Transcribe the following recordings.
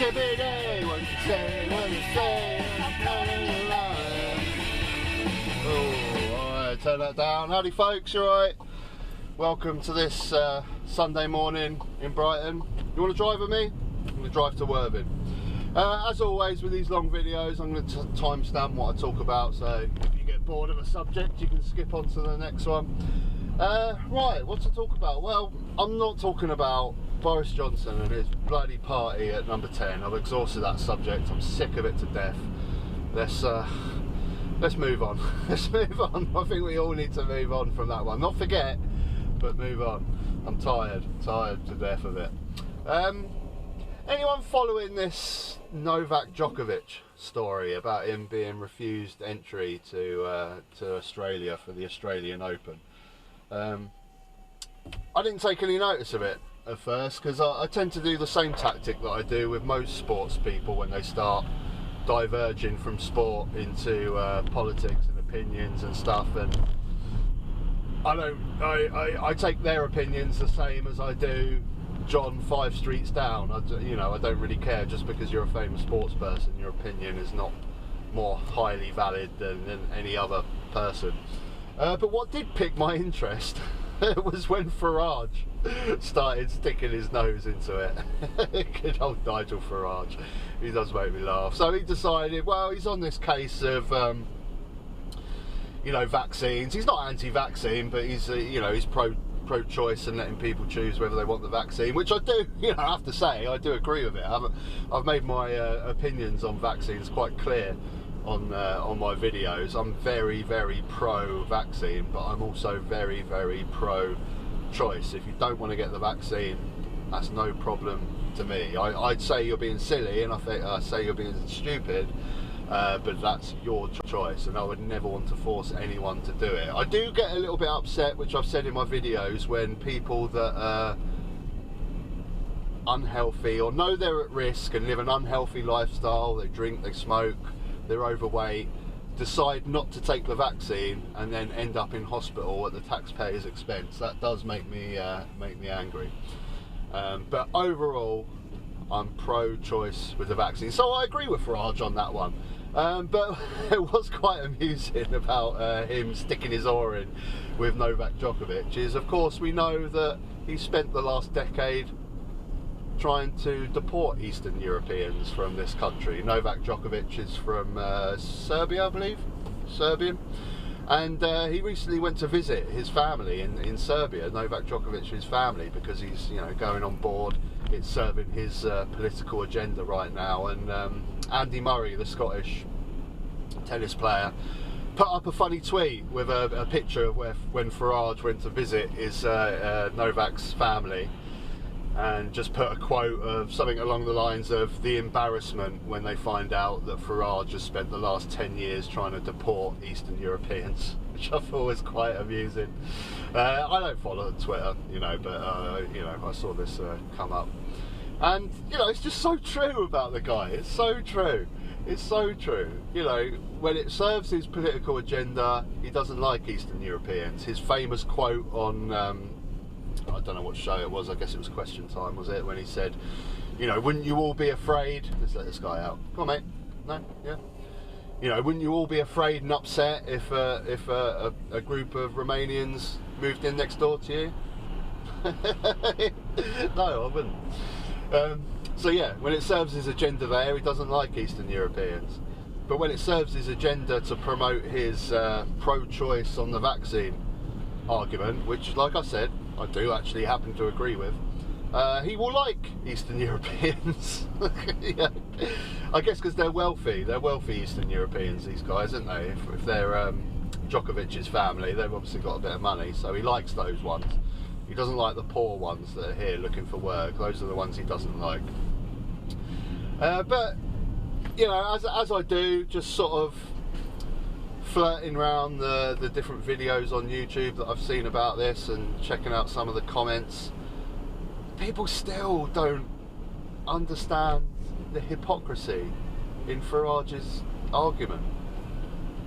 Skibbity, what you say, what you say, oh, alright, turn that down. Howdy folks, you alright? Welcome to this Sunday morning in Brighton. You want to drive with me? I'm going to drive to Worthing. As always with these long videos, I'm going to timestamp what I talk about, so if you get bored of a subject you can skip on to the next one. Right, what to talk about? Well, I'm not talking about Boris Johnson and his bloody party at number 10. I've exhausted that subject. I'm sick of it to death. Let's move on. Let's move on. I think we all need to move on from that one. Not forget, but move on. I'm tired to death of it. Anyone following this Novak Djokovic story about him being refused entry to Australia for the Australian Open? I didn't take any notice of it at first because I tend to do the same tactic that I do with most sports people when they start diverging from sport into politics and opinions and stuff, and I take their opinions the same as I do John 5 streets down. I don't really care. Just because you're a famous sports person, your opinion is not more highly valid than any other person. But what did pique my interest was when Farage started sticking his nose into it. Good old Nigel Farage. He does make me laugh. So he decided, well, he's on this case of vaccines. He's not anti-vaccine, but he's he's pro-choice and letting people choose whether they want the vaccine, which I do, I have to say, I do agree with it. I've made my opinions on vaccines quite clear on my videos. I'm very, very pro-vaccine, but I'm also very, very pro-choice. If you don't want to get the vaccine, that's no problem to me. I'd say you're being silly, and I say you're being stupid, but that's your choice, and I would never want to force anyone to do it. I do get a little bit upset, which I've said in my videos, when people that are unhealthy or know they're at risk and live an unhealthy lifestyle, they drink, they smoke, they're overweight, decide not to take the vaccine and then end up in hospital at the taxpayer's expense. That does make me angry. But overall, I'm pro-choice with the vaccine. So I agree with Farage on that one. But it was quite amusing about him sticking his oar in with Novak Djokovic is, of course, we know that he spent the last decade trying to deport Eastern Europeans from this country. Novak Djokovic is from Serbia, I believe, Serbian, and he recently went to visit his family in Serbia, Novak Djokovic's family, because he's going on board. It's serving his political agenda right now, and Andy Murray, the Scottish tennis player, put up a funny tweet with a picture of when Farage went to visit his Novak's family, and just put a quote of something along the lines of the embarrassment when they find out that Farage has spent the last 10 years trying to deport Eastern Europeans, which I thought was quite amusing. I don't follow Twitter, but I saw this come up, and it's just so true about the guy. It's so true. It's so true. When it serves his political agenda, he doesn't like Eastern Europeans. His famous quote on I don't know what show it was, I guess it was Question Time, was it, when he said, wouldn't you all be afraid, let's let this guy out, come on mate, no, yeah, wouldn't you all be afraid and upset if a group of Romanians moved in next door to you? No, I wouldn't. So yeah, when it serves his agenda there, he doesn't like Eastern Europeans, but when it serves his agenda to promote his pro-choice on the vaccine argument, which, like I said, I do actually happen to agree with, he will like Eastern Europeans. Yeah. I guess because they're wealthy Eastern Europeans, these guys, aren't they? If they're Djokovic's family, they've obviously got a bit of money, so he likes those ones. He doesn't like the poor ones that are here looking for work. Those are the ones he doesn't like. But as I do, just sort of flirting around the different videos on YouTube that I've seen about this and checking out some of the comments, people still don't understand the hypocrisy in Farage's argument.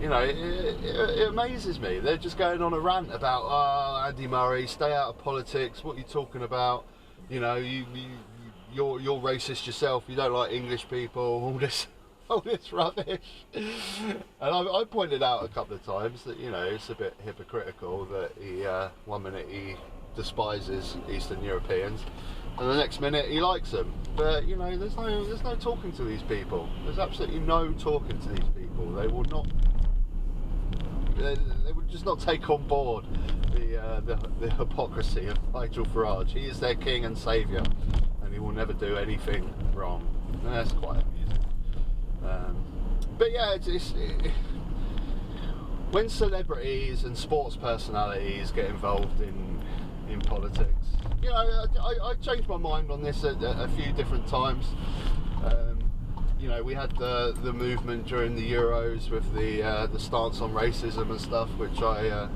It amazes me. They're just going on a rant about, oh, Andy Murray, stay out of politics, what are you talking about? You you're racist yourself. You don't like English people. All this rubbish. And I pointed out a couple of times that, you know, it's a bit hypocritical that he one minute he despises Eastern Europeans, and the next minute he likes them. But you know, there's no talking to these people. There's absolutely no talking to these people. They will not. They would just not take on board the hypocrisy of Nigel Farage. He is their king and saviour, and he will never do anything wrong. And that's quite amusing. But yeah, when celebrities and sports personalities get involved in politics, you know, I changed my mind on this a few different times. You know, we had the movement during the Euros with the stance on racism and stuff, which I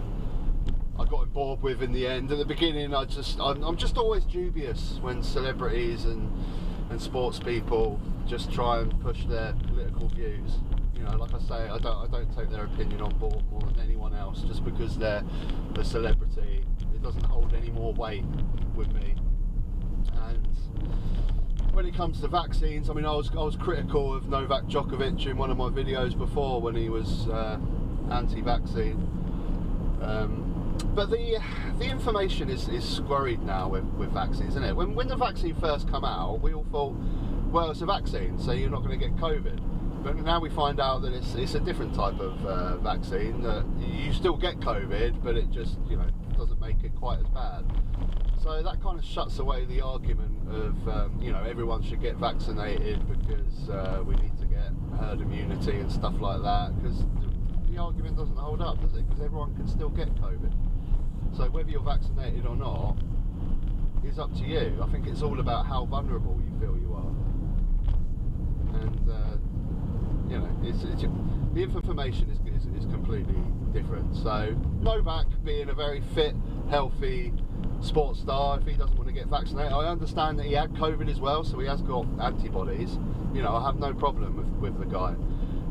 got on board with in the end. At the beginning, I'm just always dubious when celebrities and sports people just try and push their political views. You know, like I say, I don't take their opinion on board more than anyone else. Just because they're a celebrity, it doesn't hold any more weight with me. And when it comes to vaccines, I mean, I was critical of Novak Djokovic in one of my videos before when he was anti-vaccine. But the information is squirried now with vaccines, isn't it? When the vaccine first came out, we all thought, well, it's a vaccine, so you're not going to get COVID. But now we find out that it's a different type of vaccine, that you still get COVID, but it just, you know, doesn't make it quite as bad. So that kind of shuts away the argument of, you know, everyone should get vaccinated because we need to get herd immunity and stuff like that, because the argument doesn't hold up, does it? Because everyone can still get COVID. So whether you're vaccinated or not is up to you. I think it's all about how vulnerable you feel you are. And, you know, the information is completely different. So Novak, being a very fit, healthy sports star, if he doesn't want to get vaccinated, I understand that he had COVID as well, so he has got antibodies. You know, I have no problem with the guy.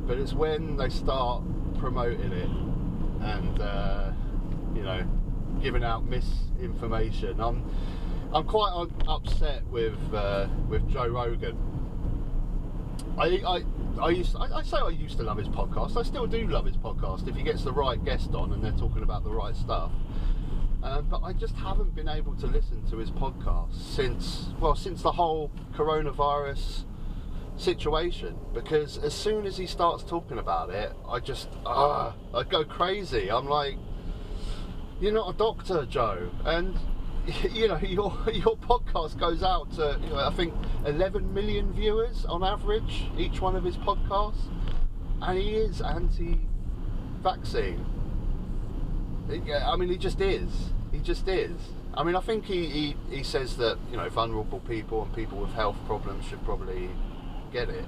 But it's when they start promoting it and you know, giving out misinformation. I'm quite upset with Joe Rogan. I used to love his podcast. I still do love his podcast if he gets the right guest on and they're talking about the right stuff. But I just haven't been able to listen to his podcast since the whole coronavirus situation, because as soon as he starts talking about it, I go crazy. I'm like, you're not a doctor, Joe, and you know, your podcast goes out to, you know, I think 11 million viewers on average, each one of his podcasts, and he is anti-vaccine. I mean, he just is. I mean, I think he says that, you know, vulnerable people and people with health problems should probably get it.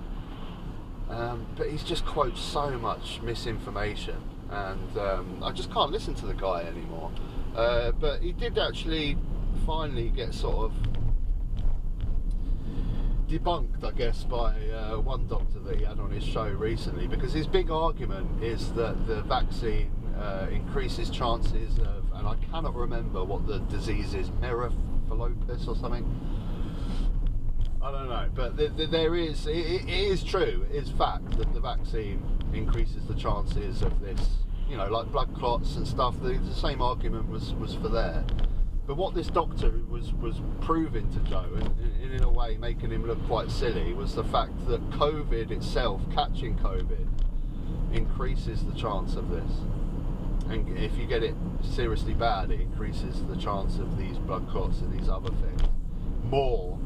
But he just quotes so much misinformation, and I just can't listen to the guy anymore. But he did actually finally get sort of debunked, I guess, by one doctor that he had on his show recently, because his big argument is that the vaccine increases chances of, and I cannot remember what the disease is, Merophilopus or something. I don't know, but there is, it is true, it is fact that the vaccine increases the chances of this, you know, like blood clots and stuff. The same argument was for there. But what this doctor was proving to Joe, and in a way making him look quite silly, was the fact that COVID itself, catching COVID, increases the chance of this. And if you get it seriously bad, it increases the chance of these blood clots and these other things more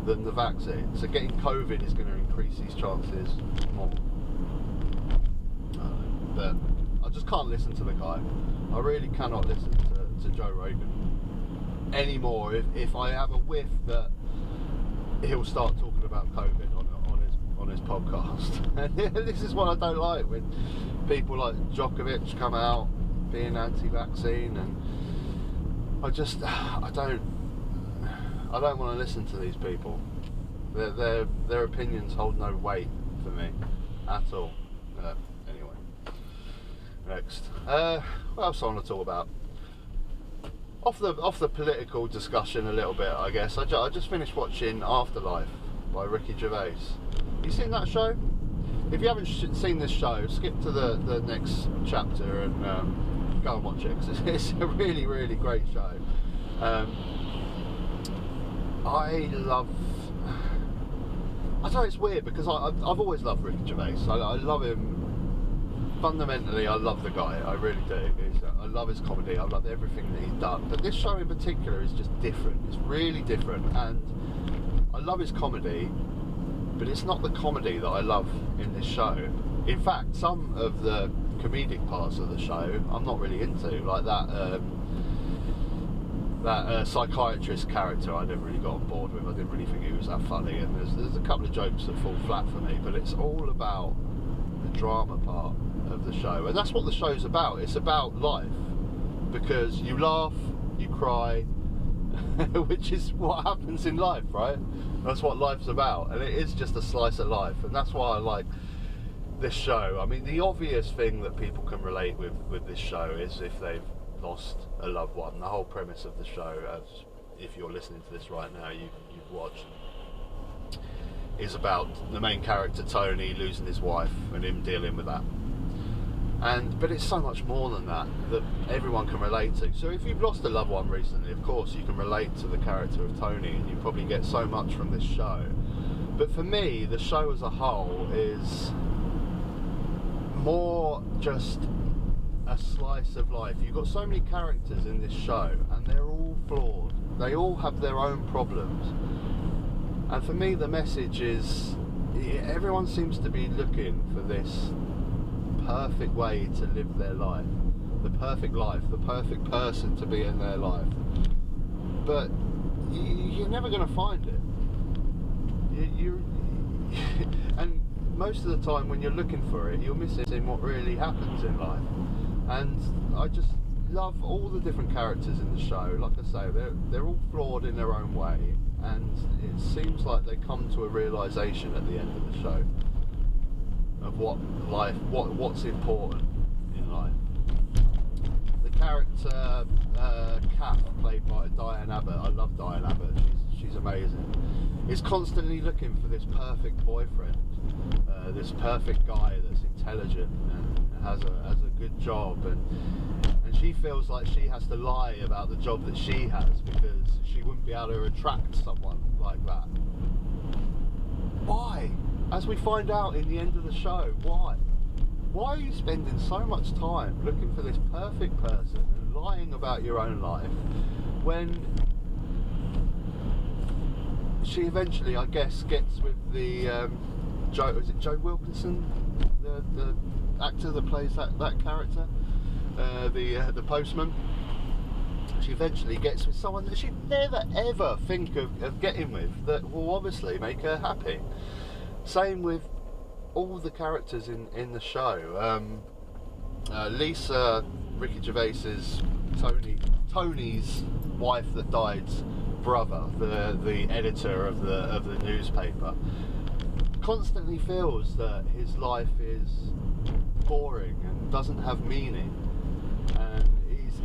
than the vaccine. So getting COVID is going to increase these chances more. But I just can't listen to the guy. I really cannot listen to Joe Rogan anymore. If I have a whiff that he'll start talking about COVID on his podcast. And this is what I don't like, when people like Djokovic come out being anti-vaccine, and I don't want to listen to these people. Their opinions hold no weight for me at all. Anyway, next. What else I want to talk about? off the political discussion a little bit, I guess. I just finished watching Afterlife by Ricky Gervais. You seen that show? If you haven't seen this show, skip to the next chapter and go and watch it, because it's a really, really great show. I don't know, it's weird because I've always loved Ricky Gervais. I love him. Fundamentally, I love the guy. I really do. I love his comedy. I love everything that he's done. But this show in particular is just different. It's really different, and I love his comedy. But it's not the comedy that I love in this show. In fact, some of the comedic parts of the show I'm not really into, like that psychiatrist character. I never really got on board with. I didn't really think he was that funny, and there's a couple of jokes that fall flat for me. But it's all about the drama part of the show, and that's what the show's about. It's about life, because you laugh, you cry, which is what happens in life, right? That's what life's about, and it is just a slice of life, and that's why I like this show. I mean, the obvious thing that people can relate with this show is if they've lost a loved one. The whole premise of the show, as if you're listening to this right now, you've watched, is about the main character Tony losing his wife and him dealing with that. But it's so much more than that everyone can relate to. So if you've lost a loved one recently, of course you can relate to the character of Tony, and you probably get so much from this show. But for me, the show as a whole is more just a slice of life. You've got so many characters in this show, and they're all flawed. They all have their own problems. And for me, the message is, everyone seems to be looking for this perfect way to live their life, the perfect person to be in their life, but you're never going to find it. And most of the time when you're looking for it, you're missing what really happens in life. And I just love all the different characters in the show. Like I say, they're all flawed in their own way, and it seems like they come to a realisation at the end of the show of what's important in life. The character Kat, played by Diane Abbott, I love Diane Abbott, she's amazing, is constantly looking for this perfect boyfriend, this perfect guy that's intelligent and has a good job, and she feels like she has to lie about the job that she has because she wouldn't be able to attract someone like that. Why? As we find out in the end of the show, why? Why are you spending so much time looking for this perfect person and lying about your own life when she eventually, I guess, gets with the Joe Wilkinson, the actor that plays that character, the postman. She eventually gets with someone that she'd never ever think of getting with, that will obviously make her happy. Same with all the characters in the show. Lisa, Ricky Gervais's Tony's wife that died's brother, the editor of the newspaper, constantly feels that his life is boring and doesn't have meaning, and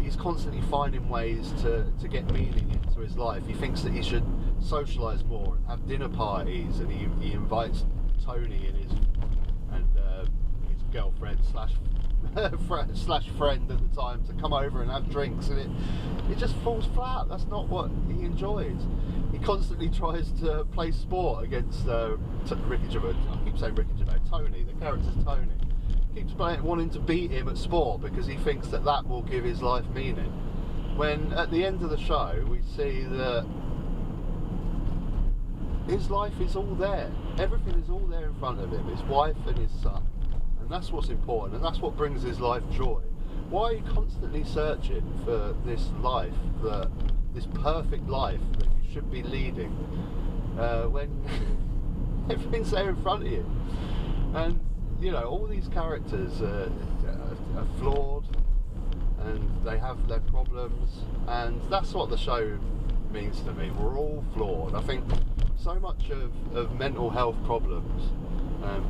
he's constantly finding ways to get meaning into his life. He thinks that he should socialise more and have dinner parties, and he invites Tony and his girlfriend slash friend at the time to come over and have drinks, and it just falls flat. That's not what he enjoys. He constantly tries to play sport against Ricky Gervais. I keep saying Ricky Gervais. Tony, the character's Tony, keeps wanting to beat him at sport because he thinks that will give his life meaning. When at the end of the show we see that his life is all there. Everything is all there in front of him, his wife and his son. And that's what's important, and that's what brings his life joy. Why are you constantly searching for this life, this perfect life that you should be leading, when everything's there in front of you? And, you know, all these characters are flawed, and they have their problems, and that's what the show means to me. We're all flawed. I think so much of mental health problems,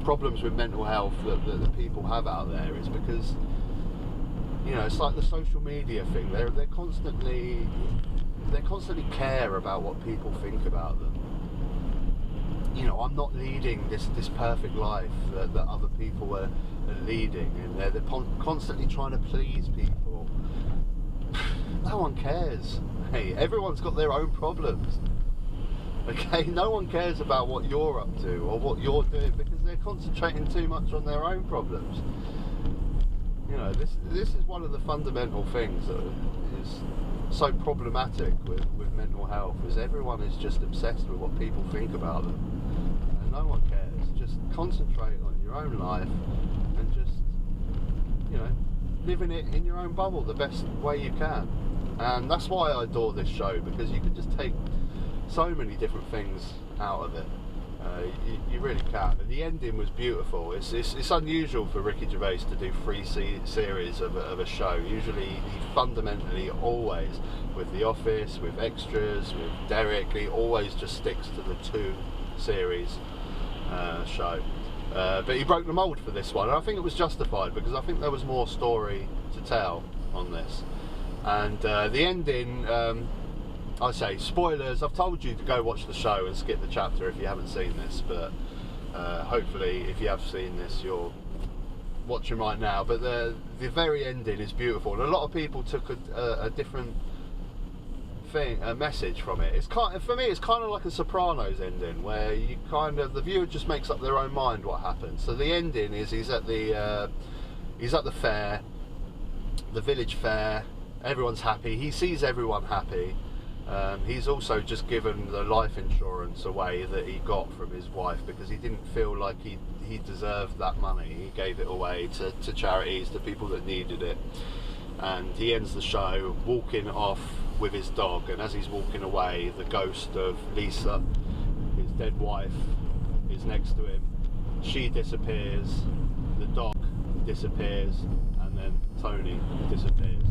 problems with mental health that people have out there, is because, you know, it's like the social media thing. They constantly care about what people think about them. You know, I'm not leading this perfect life that other people are leading, and they're constantly trying to please people. No one cares. Hey, everyone's got their own problems. Okay, no one cares about what you're up to or what you're doing, because they're concentrating too much on their own problems. You know, this is one of the fundamental things that is so problematic with mental health, is everyone is just obsessed with what people think about them, and no one cares. Just concentrate on your own life and just, you know, living it in your own bubble the best way you can. And that's why I adore this show, because you can just take so many different things out of it. You really can. And the ending was beautiful. It's unusual for Ricky Gervais to do 3 series of a show. Usually he fundamentally always, with The Office, with Extras, with Derek, he always just sticks to the 2 series show. But he broke the mould for this one, and I think it was justified, because I think there was more story to tell on this. And the ending, I say, spoilers, I've told you to go watch the show and skip the chapter if you haven't seen this, but hopefully if you have seen this you'll watch it right now. But the very ending is beautiful, and a lot of people took a different thing, a message from it. It's for me it's kind of like a Sopranos ending, where you the viewer just makes up their own mind what happens. So the ending is he's at the fair, the village fair, everyone's happy, he sees everyone happy. He's also just given the life insurance away that he got from his wife, because he didn't feel like he deserved that money. He gave it away to charities, to people that needed it. And he ends the show walking off with his dog, and as he's walking away, the ghost of Lisa, his dead wife, is next to him. She disappears, the dog disappears, and then Tony disappears.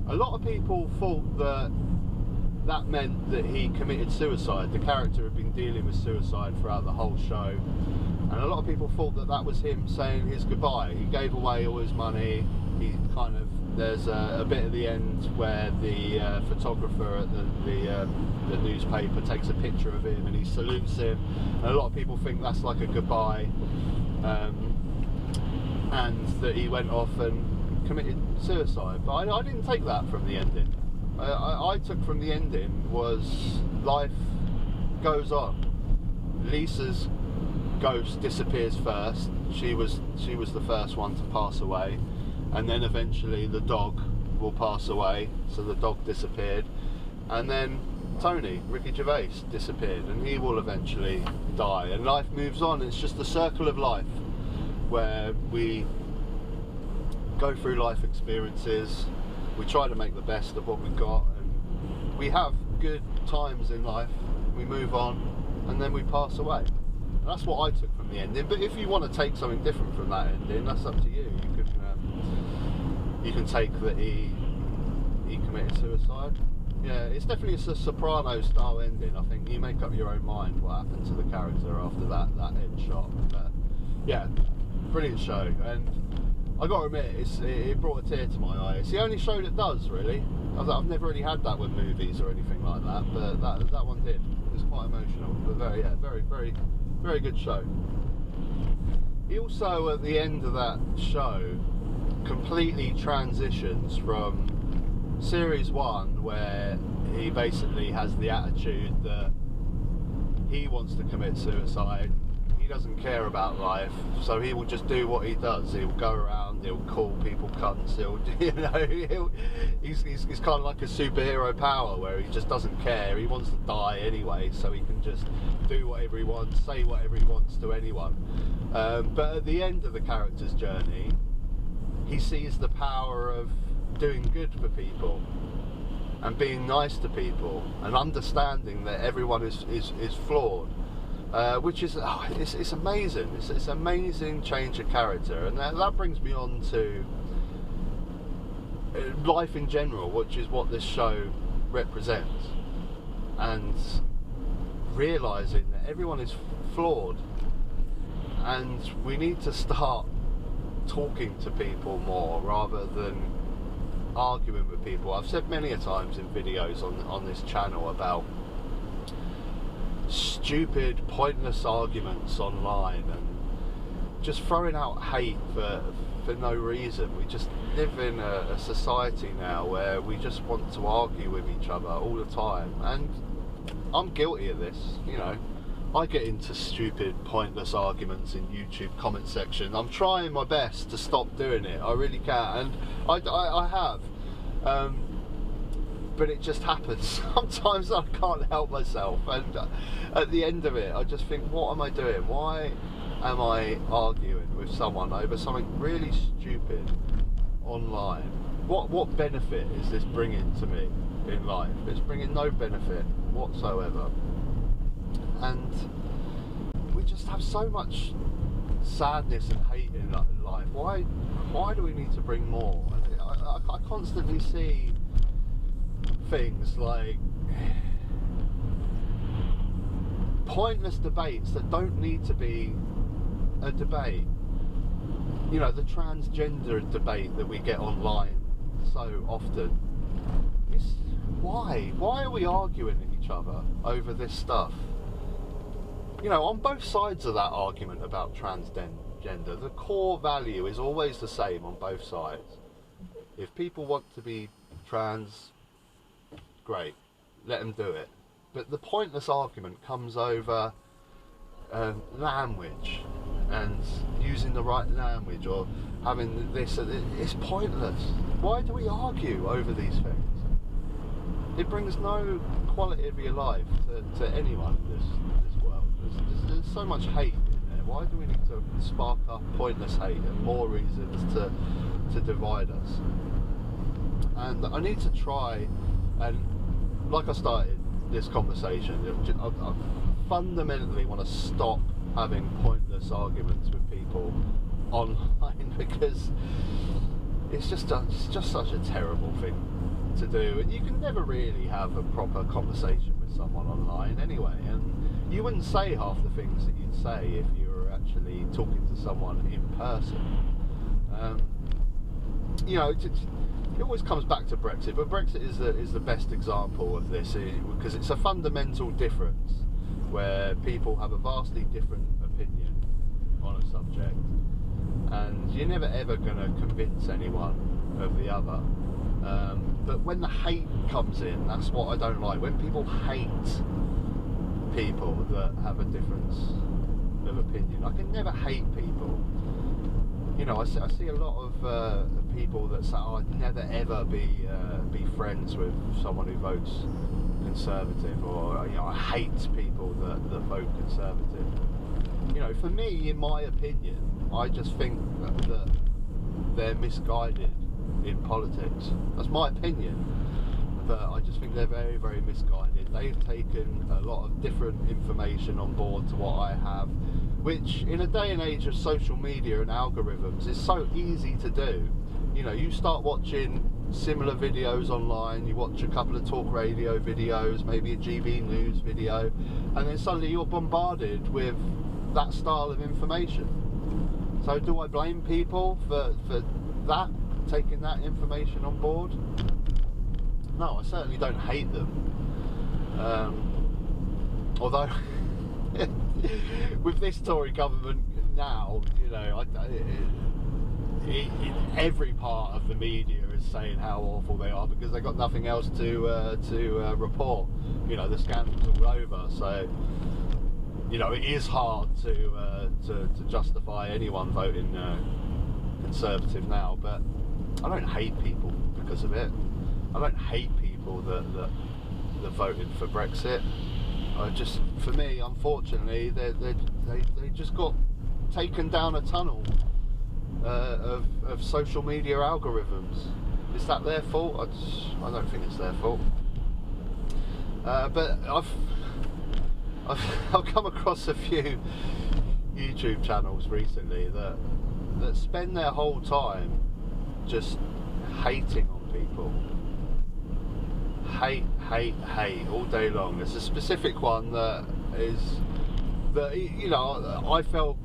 A lot of people thought that meant that he committed suicide. The character had been dealing with suicide throughout the whole show, and a lot of people thought that was him saying his goodbye. He gave away all his money. There's a bit at the end where the photographer at the newspaper takes a picture of him and he salutes him, and a lot of people think that's like a goodbye, and that he went off and committed suicide. But I didn't take that from the ending. I took from the ending was life goes on. Lisa's ghost disappears first. She was the first one to pass away, and then eventually the dog will pass away, so the dog disappeared, and then Tony, Ricky Gervais, disappeared, and he will eventually die, and life moves on. It's just the circle of life, where we go through life experiences, we try to make the best of what we've got, and we have good times in life, we move on, and then we pass away. And that's what I took from the ending. But if you want to take something different from that ending, that's up to you. You can take that he committed suicide. Yeah, it's definitely a Sopranos style ending. I think you make up your own mind what happened to the character after that end shot. But yeah, brilliant show, and I got to admit, it brought a tear to my eye. It's the only show that does, really. I've never really had that with movies or anything like that, but that one did. It was quite emotional, but very, very, very good show. He also, at the end of that show, completely transitions from series 1, where he basically has the attitude that he wants to commit suicide. He doesn't care about life, so he will just do what he does. He'll go around, he'll call people cunts, he's kind of like a superhero power, where he just doesn't care. He wants to die anyway, so he can just do whatever he wants, say whatever he wants to anyone. But at the end of the character's journey, he sees the power of doing good for people and being nice to people and understanding that everyone is flawed. Which is it's amazing. It's an amazing change of character, and that brings me on to life in general, which is what this show represents, and realising that everyone is flawed, and we need to start talking to people more rather than arguing with people. I've said many a times in videos on this channel about stupid, pointless arguments online and just throwing out hate for no reason. We just live in a society now where we just want to argue with each other all the time, and I'm guilty of this, you know. I get into stupid, pointless arguments in YouTube comment section. I'm trying my best to stop doing it, I really can, and I have. But it just happens. Sometimes I can't help myself, and at the end of it I just think, what am I doing? Why am I arguing with someone over something really stupid online? What benefit is this bringing to me in life? It's bringing no benefit whatsoever. And we just have so much sadness and hate in life. Why do we need to bring more? I constantly see things like pointless debates that don't need to be a debate. You know, the transgender debate that we get online so often. Why are we arguing at each other over this stuff? You know, on both sides of that argument about transgender, the core value is always the same on both sides. If people want to be trans, great, let them do it. But the pointless argument comes over language and using the right language or having this. It's pointless. Why do we argue over these things? It brings no quality of your life to anyone in this world. There's so much hate in there. Why do we need to spark up pointless hate and more reasons to divide us? And I need to try, and like I started this conversation, I fundamentally want to stop having pointless arguments with people online, because it's just such a terrible thing to do, and you can never really have a proper conversation with someone online anyway, and you wouldn't say half the things that you'd say if you were actually talking to someone in person. You know, it always comes back to Brexit, but Brexit is the best example of this, because it's a fundamental difference where people have a vastly different opinion on a subject, and you're never ever going to convince anyone of the other. But when the hate comes in, that's what I don't like. When people hate people that have a difference of opinion. I can never hate people. You know, I see a lot of people that say, oh, I'd never ever be friends with someone who votes Conservative, or, you know, I hate people that vote Conservative. You know, for me, in my opinion, I just think that they're misguided in politics. That's my opinion, but I just think they're very, very misguided. They've taken a lot of different information on board to what I have, which in a day and age of social media and algorithms is so easy to do. You know, you start watching similar videos online, you watch a couple of talk radio videos, maybe a GB News video, and then suddenly you're bombarded with that style of information. So do I blame people for that, taking that information on board? No, I certainly don't hate them. Although with this Tory government now, you know, every part of the media is saying how awful they are because they've got nothing else to report. You know, the scandal's all over, so you know it is hard to justify anyone voting Conservative now. But I don't hate people because of it. I don't hate people that voted for Brexit. For me, unfortunately, they just got taken down a tunnel of social media algorithms. Is that their fault? I don't think it's their fault. But I've come across a few YouTube channels recently that spend their whole time just hating on people. Hate all day long. There's a specific one that you know, I felt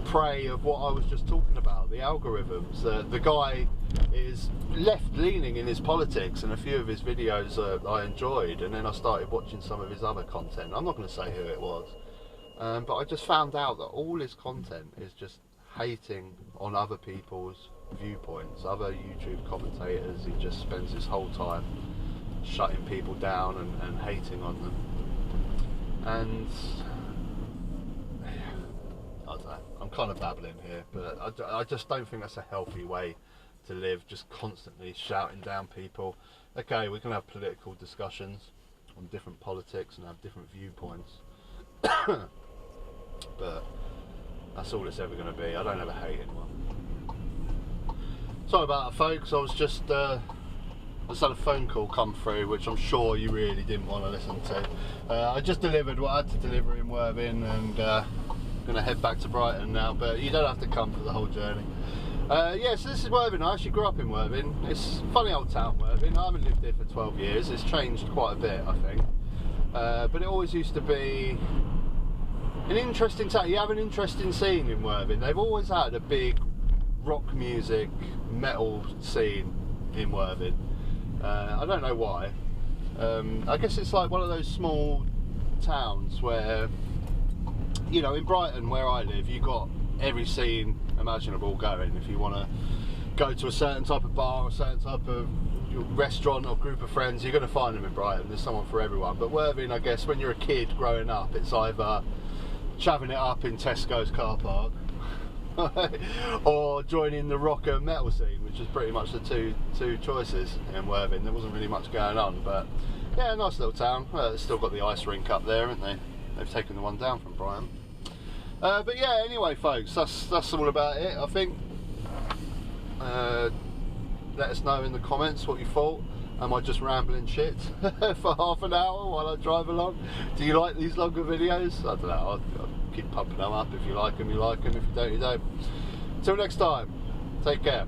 prey of what I was just talking about, the algorithms. The guy is left-leaning in his politics, and a few of his videos I enjoyed, and then I started watching some of his other content. I'm not going to say who it was, but I just found out that all his content is just hating on other people's viewpoints, other YouTube commentators. He just spends his whole time shutting people down and hating on them. And I don't know, I'm kind of babbling here, but I just don't think that's a healthy way to live, just constantly shouting down people. Okay, we can have political discussions on different politics and have different viewpoints, but that's all it's ever going to be. I don't ever hate anyone. Sorry about that, folks. I was just had a phone call come through, which I'm sure you really didn't want to listen to. I just delivered what I had to deliver in Worthing, and going to head back to Brighton now, but you don't have to come for the whole journey. Yeah, so this is Worthing. I actually grew up in Worthing. It's a funny old town, Worthing. I haven't lived here for 12 years. It's changed quite a bit, I think. But it always used to be an interesting town. You have an interesting scene in Worthing. They've always had a big rock music, metal scene in Worthing. I don't know why. I guess it's like one of those small towns where, you know, in Brighton where I live, you got every scene imaginable going. If you want to go to a certain type of bar or a certain type of restaurant or group of friends, you're going to find them in Brighton. There's someone for everyone. But Worthing, I guess, when you're a kid growing up, it's either chavving it up in Tesco's car park or joining the rock and metal scene, which is pretty much the two choices in Worthing. There wasn't really much going on, but yeah, nice little town. They've still got the ice rink up there, haven't they? They've taken the one down from Brighton. But yeah, anyway, folks, that's all about it, I think. Let us know in the comments what you thought. Am I just rambling shit for half an hour while I drive along? Do you like these longer videos? I don't know, I'll keep pumping them up. If you like them, you like them. If you don't, you don't. Until next time, take care.